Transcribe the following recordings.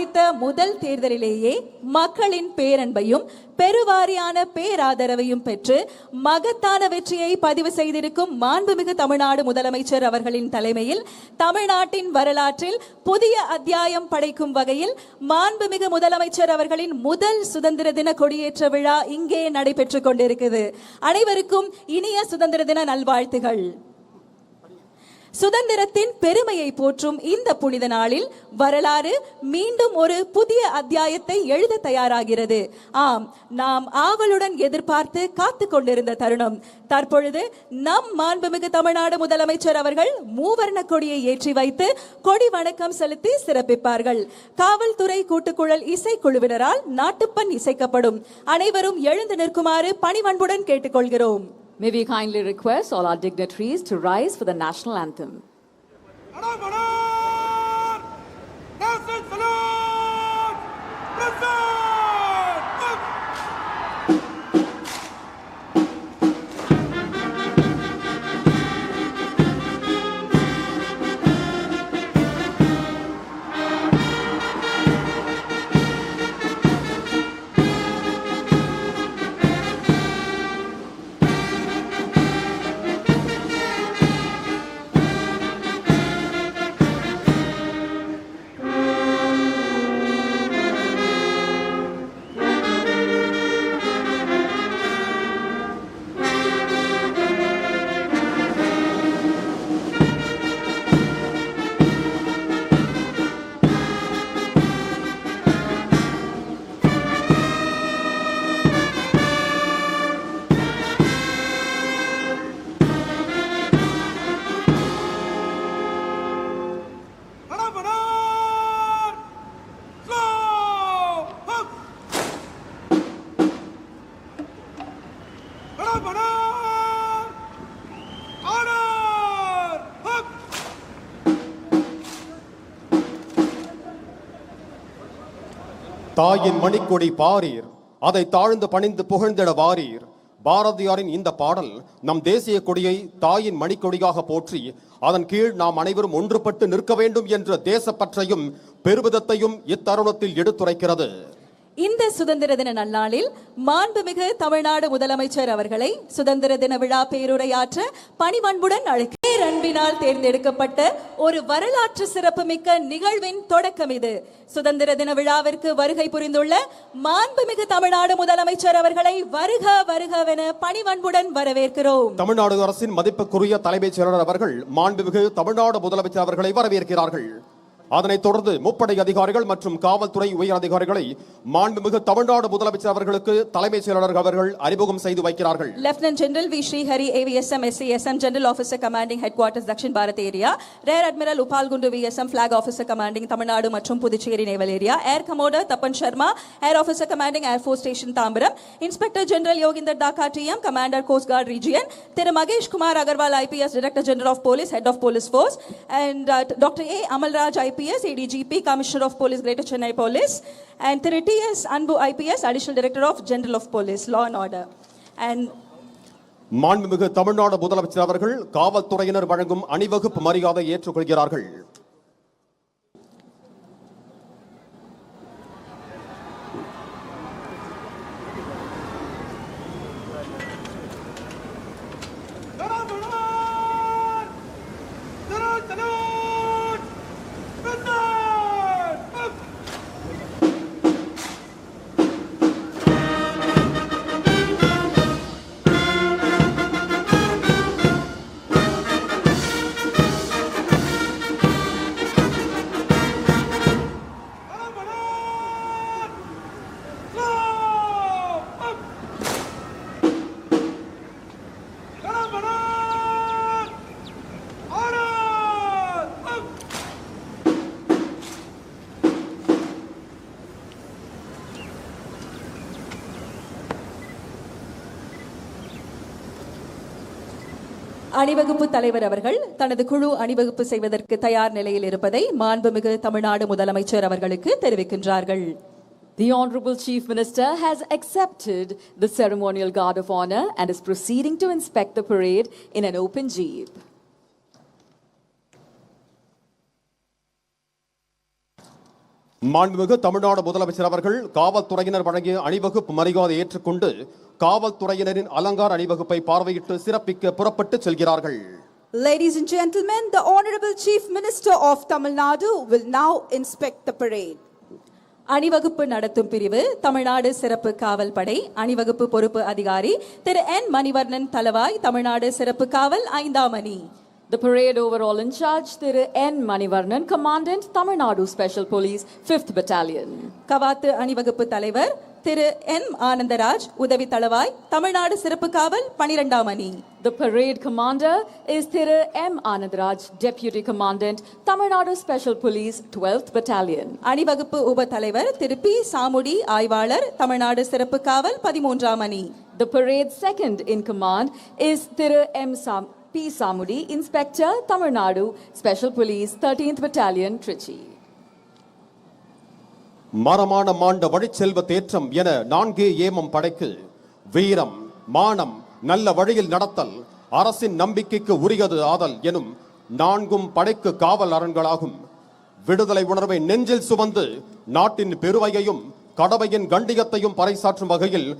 ஆரம்பித்த முதல் தேர்தலிலேயே மக்களின் பேரன்பையும் பெருவாரியான பேராதரவையும் பெற்று மகத்தான வெற்றியை பதிவு செய்திருக்கும் மாண்புமிகு தமிழ்நாடு முதலமைச்சர் அவர்களின் தலைமையில் தமிழ்நாட்டின் வரலாற்றில் புதிய அத்தியாயம் படைக்கும் வகையில் மாண்புமிகு முதலமைச்சர் அவர்களின் முதல் சுதந்திர தின கொடியேற்ற விழா இங்கே நடைபெற்றுக் கொண்டிருக்கிறது. அனைவருக்கும் இனிய சுதந்திர தின நல்வாழ்த்துகள். சுதந்திரத்தின் பெருமையை போற்றும் இந்த புனித நாளில் வரலாறு மீண்டும் ஒரு புதிய அத்தியாயத்தை எழுத தயாராகிறது. ஆம், நாம் ஆவலுடன் எதிர்பார்த்து காத்து கொண்டிருந்த தருணம் தற்பொழுது நம் மாண்புமிகு தமிழ்நாடு முதலமைச்சர் அவர்கள் மூவர்ண கொடியை ஏற்றி வைத்து கொடி வணக்கம் செலுத்தி சிறப்பிப்பார்கள். காவல்துறை கூட்டுக்குழல் இசைக்குழுவினரால் நாட்டுப்பண் இசைக்கப்படும். அனைவரும் எழுந்து நிற்குமாறு பணிவன்புடன் கேட்டுக்கொள்கிறோம். May we kindly request all our dignitaries to rise for the national anthem. தாயின் மணிக்கொடி பாரீர், அதை தாழ்ந்து பணிந்து புகழ்ந்திட வாரீர். பாரதியாரின் இந்த பாடல் நம் தேசிய கொடியை தாயின் மணிக்கொடியாக போற்றி அதன் கீழ் நாம் அனைவரும் ஒன்றுபட்டு நிற்க வேண்டும் என்ற தேசப்பற்றையும் பெருமிதத்தையும் இத்தருணத்தில் எடுத்துரைக்கிறது. இந்த சுதந்திர தின நன்னாளில் மாண்புமிகு தமிழ்நாடு முதலமைச்சர் அவர்களை சுதந்திர தின விழா பேருரையாற்ற பணிவன்புடன் அன்பினால் தேர்ந்தெடுக்கப்பட்ட ஒரு வரலாற்று சிறப்புமிக்க நிகழ்வின் தொடக்கம் இது. சுதந்திர தின விழாவிற்கு வருகை புரிந்துள்ள மாண்புமிகு தமிழ்நாடு முதலமைச்சர் அவர்களை வருக வருகவென பணிவன்புடன் வரவேற்கிறோம். தமிழ்நாடு அரசின் மதிப்புக்குரிய தலைமைச் செயலாளர் அவர்கள் மாண்புமிகு தமிழ்நாடு முதலமைச்சர் அவர்களை வரவேற்கிறார்கள். அதனைத் தொடர்ந்து முப்படை அதிகாரிகள் மற்றும் காவல்துறை உயர் அதிகாரிகளை மாண்புமிகு தமிழ்நாடு முதலமைச்சர் அவர்களுக்கு தலைமைச் செயலாளர் அவர்கள் அறிமுகம் செய்து வைக்கிறார்கள். Lieutenant general V Srihari AVSM SCSM general officer commanding headquarters Dakshin Bharat area, rear admiral Upal Kundu VSM flag officer commanding Tamil Nadu மற்றும் Puducherry naval area, air commodore Tapan Sharma air officer commanding air force station Tambaram, inspector general Yoginder Dhaka TM commander coast guard region, Thiru Mahesh Kumar Agarwal IPS director general of police head of police force, and doctor A Amalraj IPS ADGP Commissioner of Police Greater Chennai Police, and Thiru T.S. Anbu IPS Additional Director of General of Police Law and Order. And மாண்புமிகு தமிழ்நாடு முதலமைச்சர் அவர்கள் காவல்துறையினர் வழங்கும் அணிவகுப்பு மரியாதை ஏற்றுக்கொள்கிறார்கள். அணிவகுப்பு தலைவர் அவர்கள் தனது குழு அணிவகுப்பு செய்வதற்கு தயார் நிலையில் இருப்பதை மாண்புமிகு தமிழ்நாடு முதலமைச்சர் அவர்களுக்கு தெரிவிக்கின்றார்கள். The Honorable Chief Minister has accepted the ceremonial guard of honor and is proceeding to inspect the parade in an open jeep. மாண்புமிகு தமிழ்நாடு முதலமைச்சர் அவர்கள் காவல்துறையினர் வழங்கிய அணிவகுப்பு மரியாதை ஏற்றுக்கொண்டு காவல்துறையினரின் அலங்கார அணிவகுப்பை பார்வையிட்டு சிறப்பிக்க புறப்பட்டு செல்கிறார்கள். Ladies and gentlemen, the Honorable Chief Minister of Tamil Nadu will now inspect the parade. அணிவகுப்பு நடத்தும் பிரிவு தமிழ்நாடு சிறப்பு காவல் படை அணிவகுப்பு பொறுப்பு அதிகாரி திரு என் மணிவர்ணன் தலவாய் தமிழ்நாடு சிறப்பு காவல் 5ஆம் அணி. The parade overall in charge, Thiru N. Manivarnan, Commandant, Tamil Nadu Special Police, 5th Battalion. கவாத்து அணிவகுப்பு தலைவர் திரு என் ஆனந்தராஜ் உதவி தளவாய் தமிழ்நாடு சிறப்பு காவல் 12ஆம் அணி. The parade commander is Thiru M. Anandaraj, Deputy Commandant, Tamil Nadu Special Police, 12th Battalion. அணிவகுப்பு உப தலைவர் திரு பி சாமுடி ஆய்வாளர் தமிழ்நாடு சிறப்பு காவல் 13ஆம் அணி. The parade second in command is Thiru P. Samudi, Inspector, Tamil Nadu Special Police, 13th Battalion, Trichy. மரமான மாண்ட வழிச்செல்வ தேற்றம் என 4 ஏமம் படைக்கு வீரம் மானம் நல்ல வழியில் நடத்தல் அரசின் நம்பிக்கைக்கு உரியது ஆதல் எனும் 4 படைக்கு காவல் அரண்களாகும். விடுதலை உணர்வை நெஞ்சில் சுமந்து நாட்டின் பெருமையையும் கடமையின் கண்டியத்தையும் பறைசாற்றும் வகையில்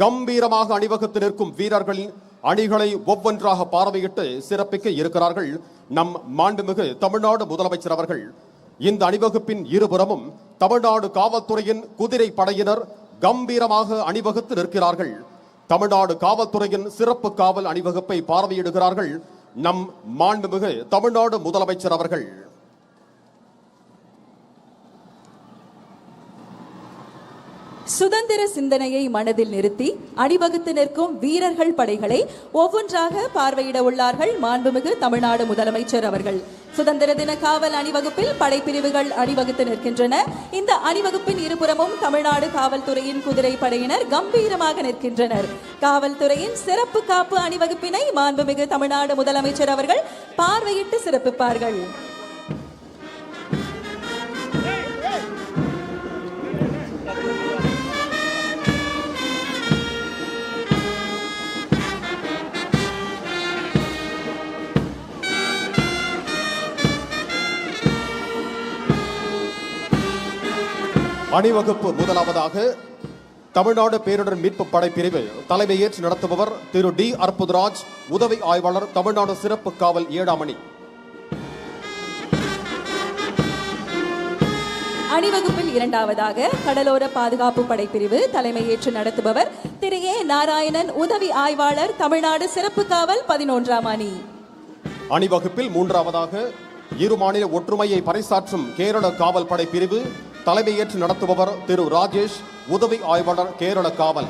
கம்பீரமாக அணிவகுத்து நிற்கும் வீரர்களின் அணிகளை ஒவ்வொன்றாக பார்வையிட்டு சிறப்பிக்க இருக்கிறார்கள் நம் மாண்புமிகு தமிழ்நாடு முதலமைச்சர் அவர்கள். இந்த அணிவகுப்பின் இருபுறமும் தமிழ்நாடு காவல்துறையின் குதிரை படையினர் கம்பீரமாக அணிவகுத்து நிற்கிறார்கள். தமிழ்நாடு காவல்துறையின் சிறப்பு காவல் அணிவகுப்பை பார்வையிடுகிறார்கள் நம் மாண்புமிகு தமிழ்நாடு முதலமைச்சர் அவர்கள். சுதந்திர சிந்தனையை மனதில் நிறுத்தி அணிவகுத்து நிற்கும் வீரர்கள் படைகளை ஒவ்வொன்றாக பார்வையிட உள்ளார்கள் மாண்புமிகு தமிழ்நாடு முதலமைச்சர் அவர்கள். சுதந்திர தின காவல் அணிவகுப்பில் படைப்பிரிவுகள் அணிவகுத்து நிற்கின்றன. இந்த அணிவகுப்பின் இருபுறமும் தமிழ்நாடு காவல்துறையின் குதிரை படையினர் கம்பீரமாக நிற்கின்றனர். காவல்துறையின் சிறப்பு காப்பு அணிவகுப்பினை மாண்புமிகு தமிழ்நாடு முதலமைச்சர் அவர்கள் பார்வையிட்டு சிறப்பிப்பார்கள். அணிவகுப்பு முதலாவதாக தமிழ்நாடு பேரிடர் மீட்பு படைப்பிரிவு தலைமை ஏற்று நடத்துபவர் திரு டி அற்புதராஜ் உதவி ஆய்வாளர் தமிழ்நாடு சிறப்பு காவல் 7ஆம் அணி. அணிவகுப்பில் இரண்டாவதாக கடலோர பாதுகாப்பு படைப்பிரிவு தலைமை ஏற்று நடத்துபவர் திரு ஏ நாராயணன் உதவி ஆய்வாளர் தமிழ்நாடு சிறப்பு காவல் 11ஆம் அணி. அணிவகுப்பில் மூன்றாவதாக இரு மாநில ஒற்றுமையை பறைசாற்றும் கேரள காவல் படை பிரிவு தலைமையேற்று நடத்துபவர் திரு ராஜேஷ் உதவி ஆய்வாளர் கேரள காவல்.